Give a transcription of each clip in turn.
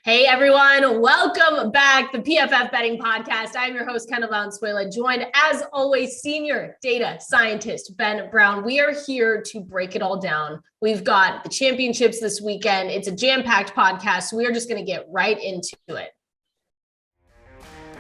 Hey everyone, welcome back to the PFF Betting Podcast. I'm your host, Kendall Ben, joined as always, senior data scientist Ben Brown. We are here to break it all down. We've got the championships this weekend. It's a jam-packed podcast, so we are just going to get right into it.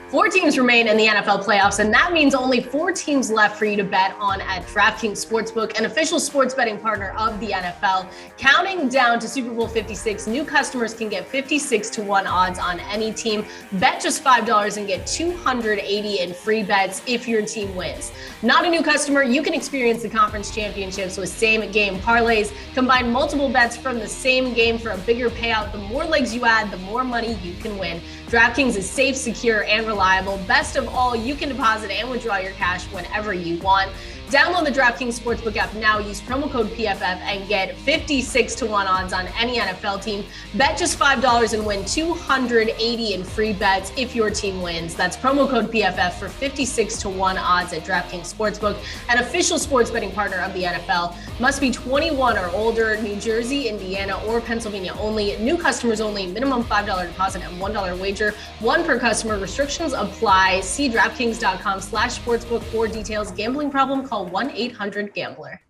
4 teams remain in the NFL playoffs, and that means only 4 teams left for you to bet on at DraftKings Sportsbook, an official sports betting partner of the NFL. Counting down to Super Bowl 56, new customers can get 56-1 odds on any team. Bet just $5 and get $280 in free bets if your team wins. Not a new customer, you can experience the conference championships with same-game parlays. Combine multiple bets from the same game for a bigger payout. The more legs you add, the more money you can win. DraftKings is safe, secure, and reliable. Best of all, you can deposit and withdraw your cash whenever you want. Download the DraftKings Sportsbook app now. Use promo code PFF and get 56-1 odds on any NFL team. Bet just $5 and win $280 in free bets if your team wins. That's promo code PFF for 56-1 odds at DraftKings Sportsbook, an official sports betting partner of the NFL. Must be 21 or older. New Jersey, Indiana, or Pennsylvania only. New customers only. Minimum $5 deposit and $1 wager. One per customer. Restrictions apply. See DraftKings.com/sportsbook for details. Gambling problem? Call 1-800-GAMBLER.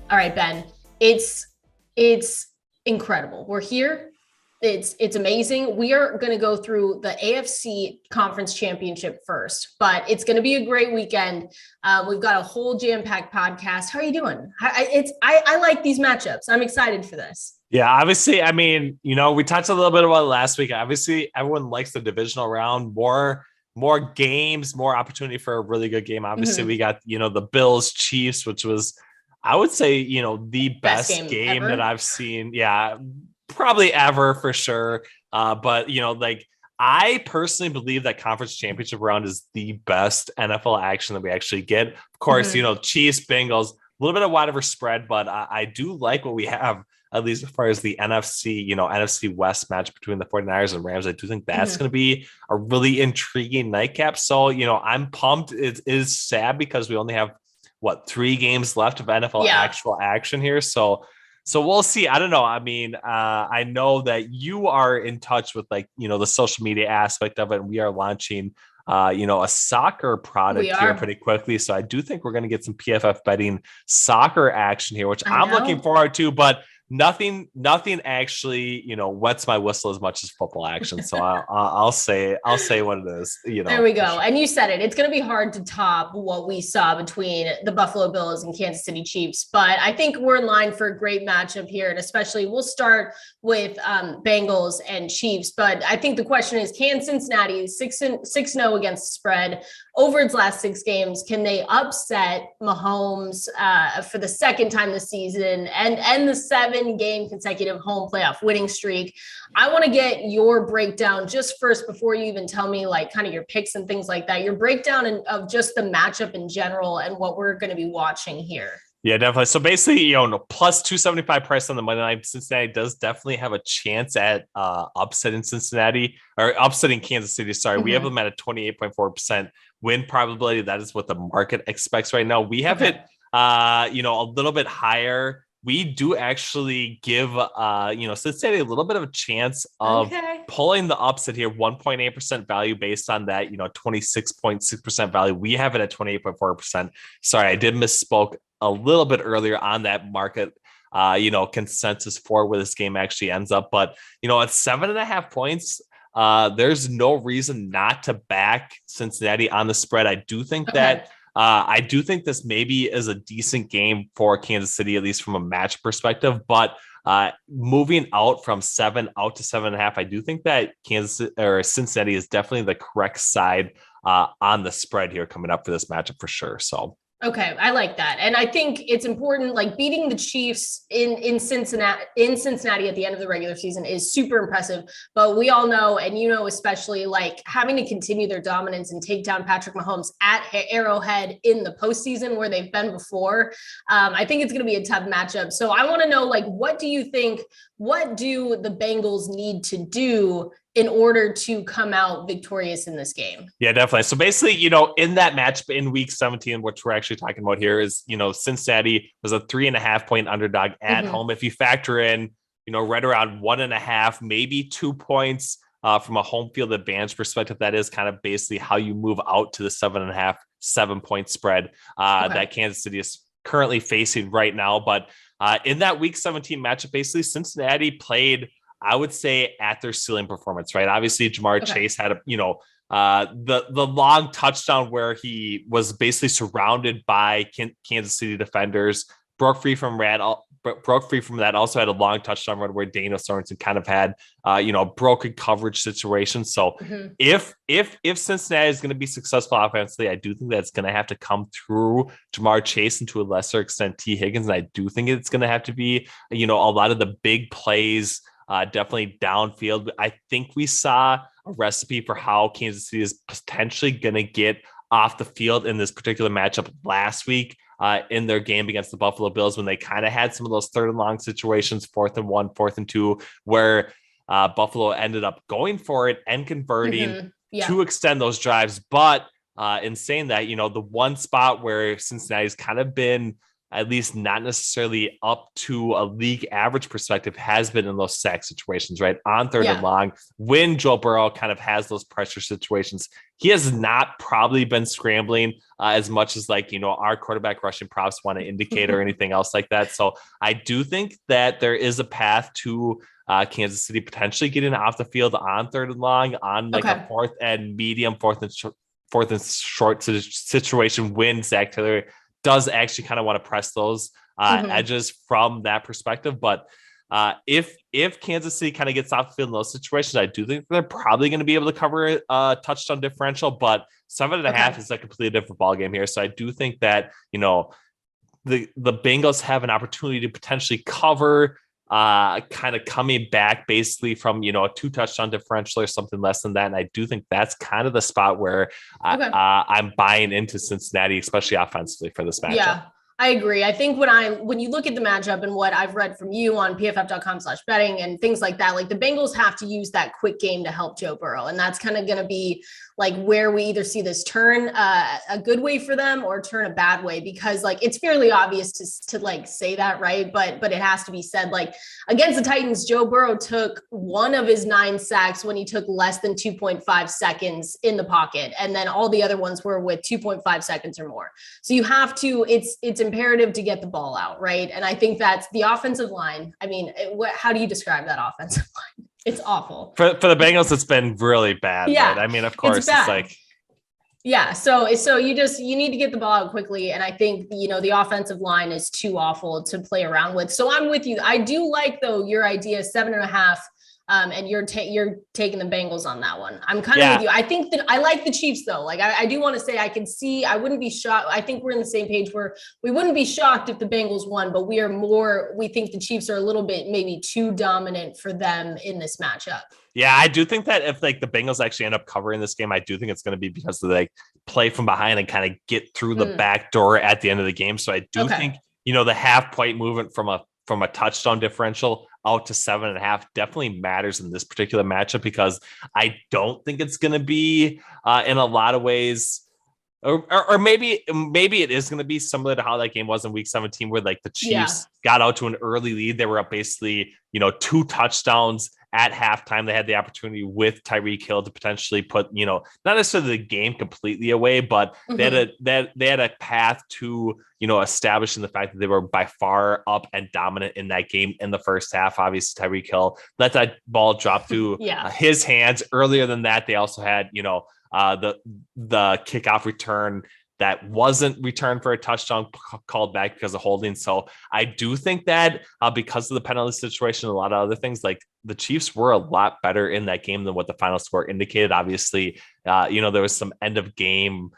All right, Ben, it's incredible. We're here. It's amazing. We are going to go through the AFC Conference Championship first, but it's going to be a great weekend. We've got a whole jam-packed podcast. How are you doing? I like these matchups. I'm excited for this. Yeah, obviously, I mean, we talked a little bit about it last week. Obviously, everyone likes the divisional round, more games, more opportunity for a really good game. Obviously, we got, the Bills Chiefs, which was, I would say, the best game that I've seen. Yeah, probably ever for sure. But, I personally believe that conference championship round is the best NFL action that we actually get. Of course, Chiefs, Bengals, a little bit of whatever spread, but I do like what we have, at least as far as the NFC, NFC West match between the 49ers and Rams. I do think that's going to be a really intriguing nightcap. So, I'm pumped. It is sad because we only have 3 games left of NFL actual action here. So we'll see. I don't know. I mean, I know that you are in touch with the social media aspect of it. And we are launching, a soccer product here pretty quickly. So I do think we're going to get some PFF betting soccer action here, which I'm looking forward to, but nothing actually, wets my whistle as much as football action. So I'll say what it is, There we go. And you said it, it's going to be hard to top what we saw between the Buffalo Bills and Kansas City Chiefs, but I think we're in line for a great matchup here. And especially we'll start with Bengals and Chiefs, but I think the question is, can Cincinnati 6-0 against the spread over its last 6 games? Can they upset Mahomes for the second time this season and end the 7-game consecutive home playoff winning streak? I want to get your breakdown just first before you even tell me kind of your picks and things like that, your breakdown of just the matchup in general and what we're going to be watching here. Yeah, definitely. So basically, plus 275 price on the Monday night. Cincinnati does definitely have a chance at upsetting Cincinnati or upsetting Kansas City. Sorry, we have them at a 28.4% win probability. That is what the market expects right now. We have it, a little bit higher. We do actually give, Cincinnati a little bit of a chance of pulling the upset here. 1.8% value based on that, 26.6% value. We have it at 28.4%. Sorry, I did misspoke a little bit earlier on that market, consensus for where this game actually ends up. But, at 7.5 points, there's no reason not to back Cincinnati on the spread. I do think that I do think this maybe is a decent game for Kansas City, at least from a match perspective. But moving out from 7 out to 7.5, I do think that Cincinnati is definitely the correct side on the spread here coming up for this matchup for sure. So Okay, I like that. And I think it's important, like beating the Chiefs in Cincinnati at the end of the regular season is super impressive. But we all know, and you know, especially like having to continue their dominance and take down Patrick Mahomes at Arrowhead in the postseason where they've been before. I think it's going to be a tough matchup. So I want to know, like, what do you think? What do the Bengals need to do in order to come out victorious in this game? Yeah, definitely. So basically, in that match in week 17, which we're actually talking about here is, Cincinnati was a 3.5 point underdog at home. If you factor in, right around 1.5, maybe 2 points from a home field advantage perspective, that is kind of basically how you move out to the 7.5, 7 point spread that Kansas City is currently facing right now. But in that week 17 matchup, basically Cincinnati played, I would say, at their ceiling performance, right? Obviously, Jamar Chase had the long touchdown where he was basically surrounded by Kansas City defenders, broke free from that. Also had a long touchdown run where Daniel Sorensen kind of had broken coverage situation. So if Cincinnati is going to be successful offensively, I do think that's going to have to come through Jamar Chase and to a lesser extent T. Higgins. And I do think it's going to have to be a lot of the big plays. Definitely downfield. I think we saw a recipe for how Kansas City is potentially going to get off the field in this particular matchup last week in their game against the Buffalo Bills when they kind of had some of those 3rd and long situations, 4th and 1, 4th and 2, where Buffalo ended up going for it and converting to extend those drives. But in saying that, the one spot where Cincinnati's kind of been at least not necessarily up to a league average perspective has been in those sack situations, right? On 3rd and long, when Joe Burrow kind of has those pressure situations, he has not probably been scrambling as much as our quarterback rushing props want to indicate or anything else like that. So I do think that there is a path to Kansas City potentially getting off the field on 3rd and long on a 4th and medium, 4th and short situation when Zach Taylor does actually kind of want to press those edges from that perspective. But if Kansas City kind of gets off the field in those situations, I do think they're probably going to be able to cover a touchdown differential, but 7.5 is a completely different ballgame here. So I do think that, the Bengals have an opportunity to potentially cover kind of coming back basically from, a 2-touchdown differential or something less than that. And I do think that's kind of the spot where I'm buying into Cincinnati, especially offensively for this matchup. Yeah, I agree. I think when you look at the matchup and what I've read from you on pff.com/betting and things like that, like the Bengals have to use that quick game to help Joe Burrow. And that's kind of going to be like where we either see this turn a good way for them or turn a bad way, because like it's fairly obvious to like say that, right? But it has to be said. Like against the Titans, Joe Burrow took one of his 9 sacks when he took less than 2.5 seconds in the pocket, and then all the other ones were with 2.5 seconds or more. So you have to. It's imperative to get the ball out, right? And I think that's the offensive line. I mean, how do you describe that offensive line? It's awful. For the Bengals, it's been really bad. Yeah. Right? I mean, of course, it's like. Yeah. So you need to get the ball out quickly. And I think, the offensive line is too awful to play around with. So I'm with you. I do like, though, your idea 7.5. And you're taking the Bengals on that one. I'm kind of with you. I think that I like the Chiefs though. Like I do want to say I wouldn't be shocked. I think we're in the same page where we wouldn't be shocked if the Bengals won, but we think the Chiefs are a little bit maybe too dominant for them in this matchup. Yeah, I do think that if the Bengals actually end up covering this game, I do think it's going to be because they play from behind and kind of get through the back door at the end of the game. So I do think, the half-point movement from a touchdown differential out to 7.5 definitely matters in this particular matchup, because I don't think it's going to be in a lot of ways, or maybe it is going to be similar to how that game was in week 17, where the Chiefs got out to an early lead. They were up basically, 2 touchdowns at halftime. They had the opportunity with Tyreek Hill to potentially put, not necessarily the game completely away, but they had a path to, establishing the fact that they were by far up and dominant in that game in the first half. Obviously, Tyreek Hill let that ball drop through his hands. Earlier than that, they also had, the kickoff return that wasn't returned for a touchdown called back because of holding. So I do think that because of the penalty situation, a lot of other things, like the Chiefs were a lot better in that game than what the final score indicated. Obviously, there was some end of game,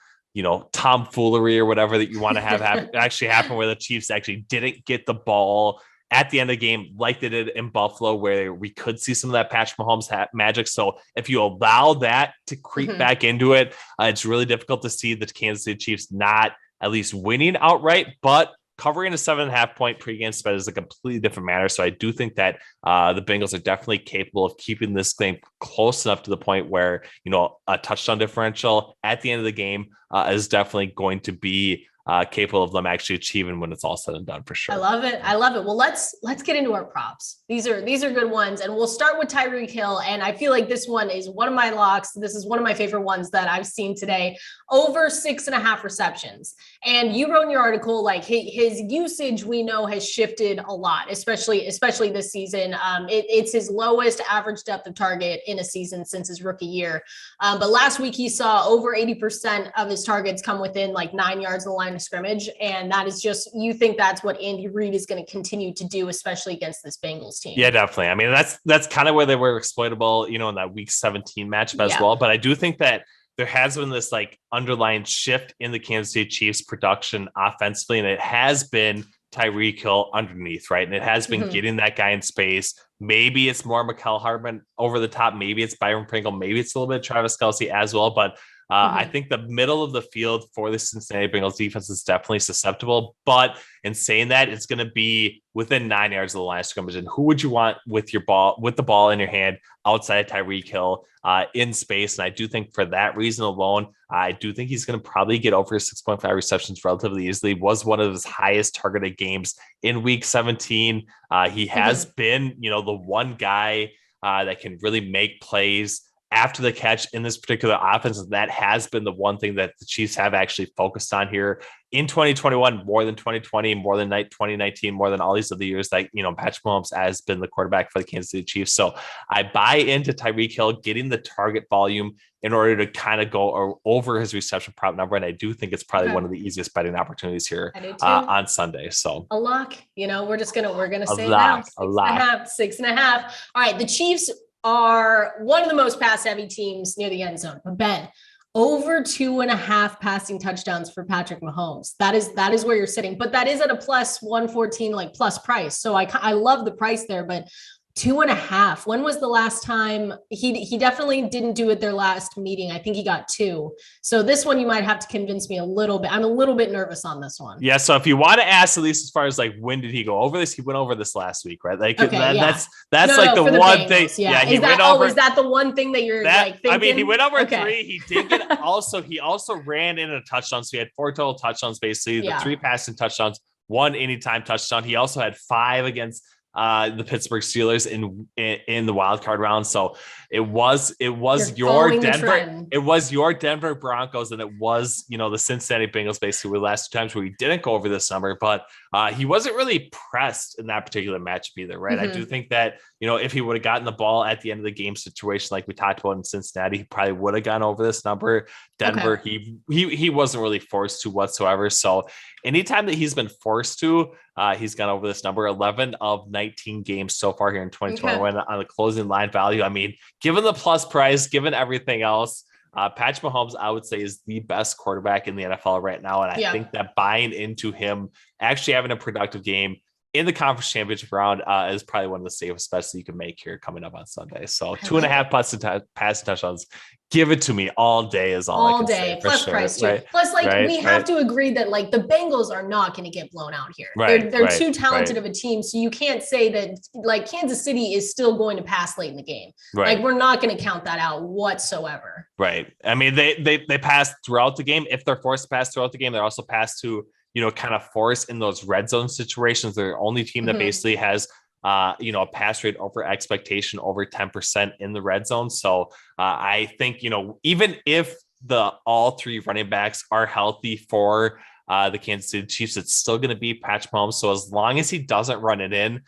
tomfoolery or whatever that you want to have actually happen, where the Chiefs actually didn't get the ball at the end of the game like they did in Buffalo, where we could see some of that Patrick Mahomes magic. So if you allow that to creep back into it, it's really difficult to see the Kansas City Chiefs not at least winning outright, but covering a 7.5 point pregame spread is a completely different matter. So I do think that the Bengals are definitely capable of keeping this thing close enough to the point where, a touchdown differential at the end of the game is definitely going to be capable of them actually achieving when it's all said and done, for sure. I love it. Well, let's get into our props. These are good ones, and we'll start with Tyreek Hill. And I feel like this one is one of my locks. This is one of my favorite ones that I've seen today. Over 6.5 receptions. And you wrote in your article, like his usage, we know, has shifted a lot, especially this season. It's his lowest average depth of target in a season since his rookie year. But last week he saw over 80% of his targets come within like 9 yards of the line of scrimmage. And that is just, you think that's what Andy Reid is going to continue to do, especially against this Bengals team? Yeah, definitely. I mean, that's kind of where they were exploitable, in that week 17 matchup as well. But I do think that there has been this like underlying shift in the Kansas City Chiefs production offensively, and it has been Tyreek Hill underneath, right? And it has been getting that guy in space. Maybe it's more Mecole Hardman over the top. Maybe it's Byron Pringle. Maybe it's a little bit of Travis Kelce as well. But I think the middle of the field for the Cincinnati Bengals defense is definitely susceptible. But in saying that, it's going to be within 9 yards of the line of scrimmage. And who would you want with the ball in your hand outside of Tyreek Hill in space? And I do think for that reason alone, I do think he's going to probably get over 6.5 receptions relatively easily. Was one of his highest targeted games in week 17. He has been, the one guy that can really make plays after the catch in this particular offense. And that has been the one thing that the Chiefs have actually focused on here in 2021, more than 2020, more than 2019, more than all these other years that, Patrick Mahomes has been the quarterback for the Kansas City Chiefs. So I buy into Tyreek Hill getting the target volume in order to kind of go over his reception prop number. And I do think it's probably one of the easiest betting opportunities here on Sunday. So a lock, we're going to say it now. 6.5. All right. The Chiefs are one of the most pass heavy teams near the end zone. But Ben, over 2.5 passing touchdowns for Patrick Mahomes. That is where you're sitting, but that is at a plus 114, like plus price. So I love the price there, but 2.5. When was the last time he definitely didn't do it their last meeting? I think he got 2. So this one, you might have to convince me a little bit. I'm a little bit nervous on this one. Yeah. So if you want to ask, at least as far as like, when did he go over this? He went over this last week, right? Like that's the one Bengals, thing. Yeah. Is that the one thing that you're like thinking? I mean, he went over 3. He did get he also ran in a touchdown. So he had 4 total touchdowns, basically the 3 passing touchdowns, 1 anytime touchdown. He also had 5 against the Pittsburgh Steelers in the wild card round. So it was your Denver Broncos, and it was, the Cincinnati Bengals basically were the last 2 times where he didn't go over this number, but he wasn't really pressed in that particular matchup either, right? I do think that, if he would have gotten the ball at the end of the game situation, like we talked about in Cincinnati, he probably would have gone over this number. Denver, he wasn't really forced to whatsoever. So anytime that he's been forced to, he's gone over this number. 11 of 19 games so far here in 2021 on the closing line value. I mean, given the plus price, given everything else, Patrick Mahomes, I would say, is the best quarterback in the NFL right now. And I think that buying into him actually having a productive game in the conference championship round is probably one of the safest bets that you can make here coming up on Sunday. So 2.5 passing touchdowns. Give it to me all day is all I can say. Plus price too. Right? Plus, we have to agree that like the Bengals are not going to get blown out here. They're too talented of a team. So you can't say that like Kansas City is still going to pass late in the game. Like we're not going to count that out whatsoever. Right. I mean, they pass throughout the game. If they're forced to pass throughout the game, they're also passed to, kind of force in those red zone situations. They're the only team that basically has a pass rate over expectation over 10% in the red zone. So I think, even if all 3 running backs are healthy for the Kansas City Chiefs, it's still going to be Patrick Mahomes. So as long as he doesn't run it in,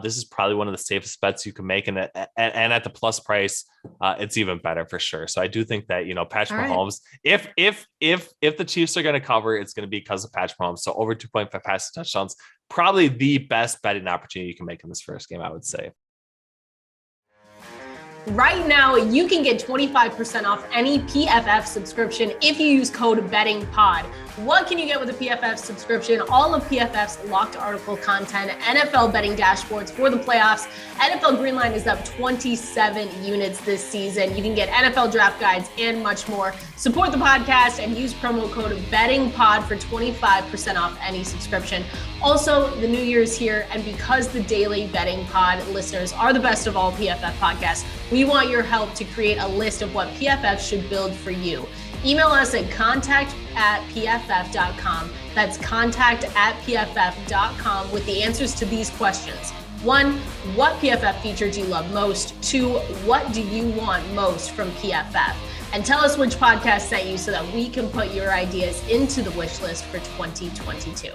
this is probably one of the safest bets you can make. And at the plus price, it's even better for sure. So I do think that, Patrick Mahomes, if the Chiefs are going to cover, it's going to be because of Patrick Mahomes. So over 2.5 passing touchdowns, probably the best betting opportunity you can make in this first game, I would say. Right now, you can get 25% off any PFF subscription if you use code BettingPod. What can you get with a PFF subscription? All of PFF's locked article content, NFL betting dashboards for the playoffs. NFL Greenline is up 27 units this season. You can get NFL draft guides and much more. Support the podcast and use promo code BettingPod for 25% off any subscription. Also, the new year is here, and because the daily Betting Pod listeners are the best of all PFF podcasts, we want your help to create a list of what PFF should build for you. Email us at contact@pff.com. That's contact@pff.com with the answers to these questions. 1, what PFF feature do you love most? 2, what do you want most from PFF? And tell us which podcast sent you so that we can put your ideas into the wish list for 2022.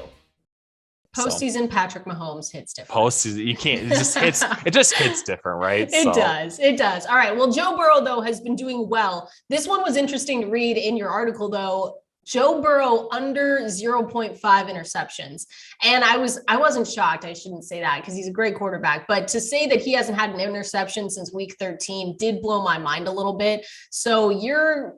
Postseason Patrick Mahomes hits different. Postseason, you can't, it just hits different, right? It does. All right. Well, Joe Burrow, though, has been doing well. This one was interesting to read in your article, though. Joe Burrow under 0.5 interceptions. And I wasn't shocked. I shouldn't say that because he's a great quarterback. But to say that he hasn't had an interception since week 13 did blow my mind a little bit. So you're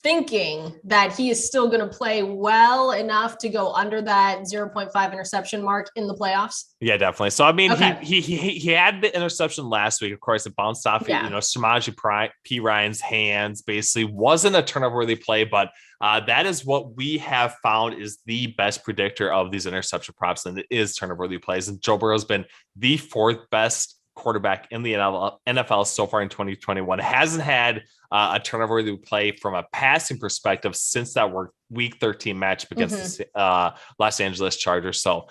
thinking that he is still going to play well enough to go under that 0.5 interception mark in the playoffs? Yeah, definitely. So, I mean, okay. he had the interception last week. Of course, it bounced off, Samaje P. Ryan's hands. Basically wasn't a turnover-worthy play, but that is what we have found is the best predictor of these interception props, and it is turnover-worthy plays. And Joe Burrow's been the 4th best quarterback in the NFL so far in 2021. Hasn't had a turnover-worthy play from a passing perspective since that week 13 matchup against the Los Angeles Chargers. So,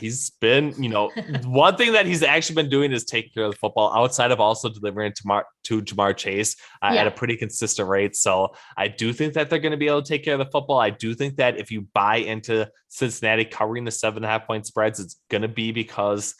he's been, one thing that he's actually been doing is taking care of the football outside of also delivering to Jamar Chase at a pretty consistent rate. So I do think that they're going to be able to take care of the football. I do think that if you buy into Cincinnati covering the 7.5 point spreads, it's going to be because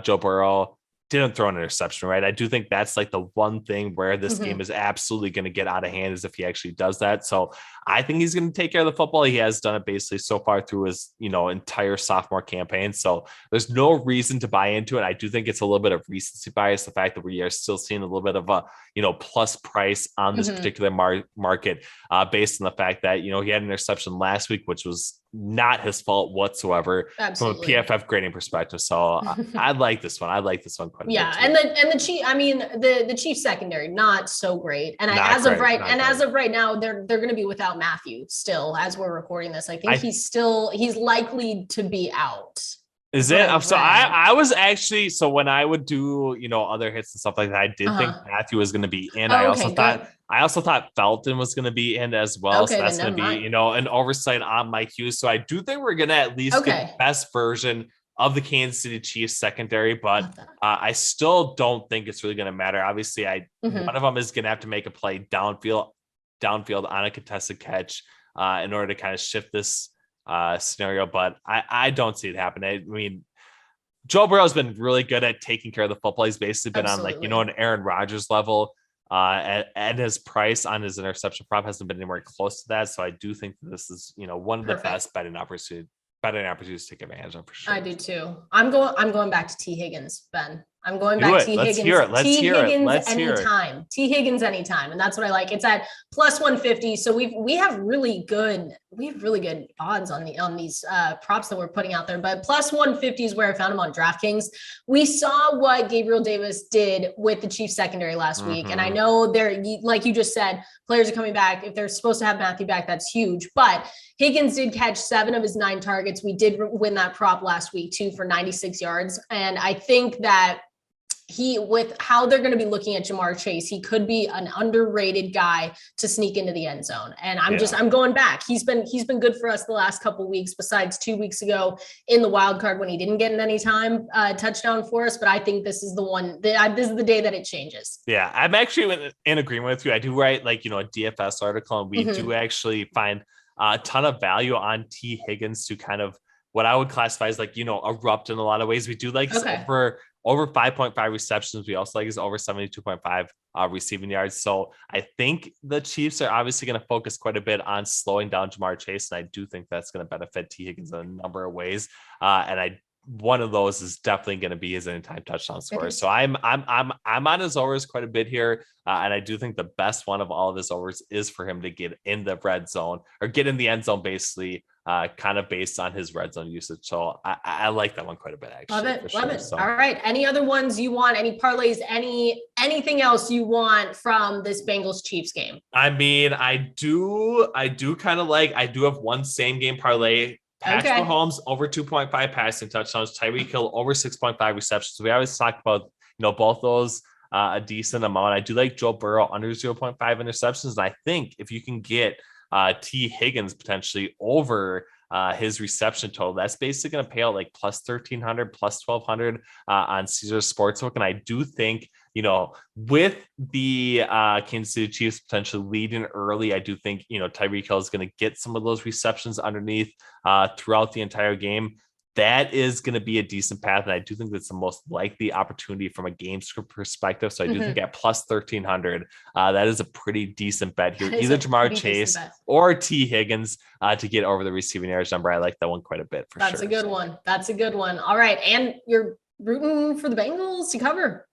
Joe Burrow didn't throw an interception, right? I do think that's like the one thing where this game is absolutely going to get out of hand is if he actually does that. So I think he's going to take care of the football. He has done it basically so far through his, entire sophomore campaign. So there's no reason to buy into it. I do think it's a little bit of recency bias. The fact that we are still seeing a little bit of a, plus price on this particular market based on the fact that, he had an interception last week, which was not his fault whatsoever. Absolutely. From a PFF grading perspective. So I like this one. I like this one quite a bit. And the Chiefs, the Chiefs secondary, not so great. And as of right now, they're going to be without Matthew still as we're recording this. I think he's likely to be out. Is it? So I was actually, when I would do, other hits and stuff like that, I did think Matthew was going to be in. I also thought Felton was going to be in as well. Okay, so that's going to be, an oversight on Mike Hughes. So I do think we're going to at least get the best version of the Kansas City Chiefs secondary, but I still don't think it's really going to matter. Obviously, one of them is going to have to make a play downfield on a contested catch in order to kind of shift this scenario, but I don't see it happening. I mean, Joe Burrow has been really good at taking care of the football. He's basically been on an Aaron Rodgers level, and his price on his interception prop hasn't been anywhere close to that. So I do think that this is, one of the best betting opportunities to take advantage of for sure. I do too. I'm going back to T. Higgins, Ben. I'm going back to T. Let's Higgins. Hear it. Let's hear it. Anytime. T. Higgins anytime. And that's what I like. It's at plus 150. So we have really good odds on these props that we're putting out there. But plus 150 is where I found him on DraftKings. We saw what Gabriel Davis did with the Chiefs secondary last week. And I know like you just said, players are coming back. If they're supposed to have Matthew back, that's huge. But Higgins did catch 7 of his 9 targets. We did win that prop last week too for 96 yards. And I think that with how they're going to be looking at Jamar Chase, he could be an underrated guy to sneak into the end zone. And I'm going back. He's been good for us the last couple of weeks, besides 2 weeks ago in the wild card when he didn't get an anytime touchdown for us. But I think this is the one this is the day that it changes. Yeah, I'm actually in agreement with you. I do write a DFS article, and we do actually find a ton of value on T. Higgins to kind of what I would classify as erupt in a lot of ways. We do over 5.5 receptions. We also like his over 72.5 receiving yards. So I think the Chiefs are obviously going to focus quite a bit on slowing down Jamar Chase. And I do think that's going to benefit T. Higgins in a number of ways. And I one of those is definitely going to be his anytime touchdown score. So I'm on his overs quite a bit here. And I do think the best one of all of his overs is for him to get in the red zone or get in the end zone, basically, kind of based on his red zone usage. So I like that one quite a bit, actually. Love it. So. All right. Any other ones you want? Any parlays? Anything else you want from this Bengals Chiefs game? I mean, I do kind of like, I do have one same game parlay. Patrick Mahomes over 2.5 passing touchdowns, Tyreek Hill over 6.5 receptions. We always talk about, both those a decent amount. I do like Joe Burrow under 0.5 interceptions. And I think if you can get T Higgins potentially over his reception total, that's basically going to pay out like plus 1,300, plus 1,200 on Caesars Sportsbook. And I do think, with the Kansas City Chiefs potentially leading early, I do think, Tyreek Hill is going to get some of those receptions underneath throughout the entire game. That is going to be a decent path. And I do think that's the most likely opportunity from a game script perspective. So I do think at plus 1,300, that is a pretty decent bet here. Either Jamar Chase or T Higgins to get over the receiving yards number. I like that one quite a bit for sure. That's a good one. That's a good one. All right. And you're rooting for the Bengals to cover.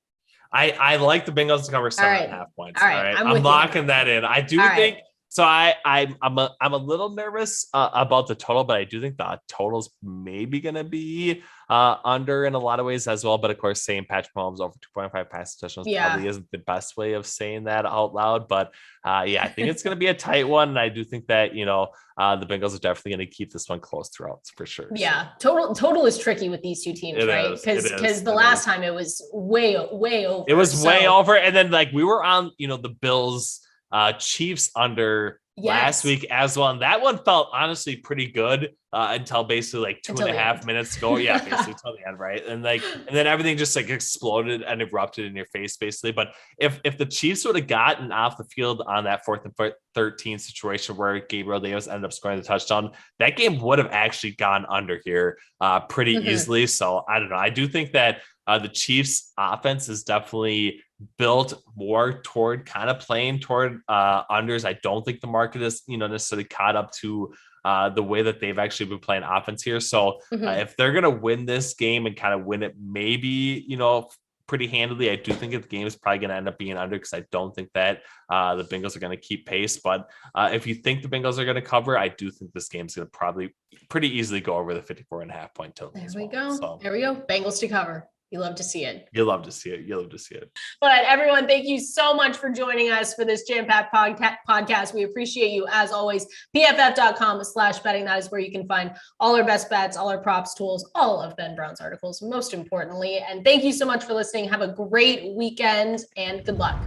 I like the Bengals to cover 7.5 points. All right. I'm locking that in. I do think so. I'm a little nervous about the total, but I do think the total's maybe going to be under in a lot of ways as well. But of course, saying Patrick Mahomes over 2.5 passing touchdowns probably isn't the best way of saying that out loud. But I think it's going to be a tight one. And I do think that, the Bengals are definitely going to keep this one close throughout for sure. Yeah. Total is tricky with these two teams, right? Because the last time it was way over. It was way over. And then we were on, the Bills Chiefs under last week as well. And that one felt honestly pretty good until basically 2.5 minutes ago. Yeah, basically till the end, right? And then everything just exploded and erupted in your face, basically. But if the Chiefs would have gotten off the field on that 4th and 13 situation where Gabriel Davis ended up scoring the touchdown, that game would have actually gone under here pretty easily. So I don't know. I do think that the Chiefs offense is definitely built more toward kind of playing toward unders. I don't think the market is, necessarily caught up to the way that they've actually been playing offense here. So if they're going to win this game and kind of win it, maybe, pretty handily, I do think the game is probably going to end up being under because I don't think that the Bengals are going to keep pace. But if you think the Bengals are going to cover, I do think this game is going to probably pretty easily go over the 54.5 point total. There we go. Bengals to cover. You love to see it. You love to see it. But everyone, thank you so much for joining us for this jam-packed podcast. We appreciate you as always. PFF.com/betting. That is where you can find all our best bets, all our props, tools, all of Ben Brown's articles, most importantly. And thank you so much for listening. Have a great weekend and good luck.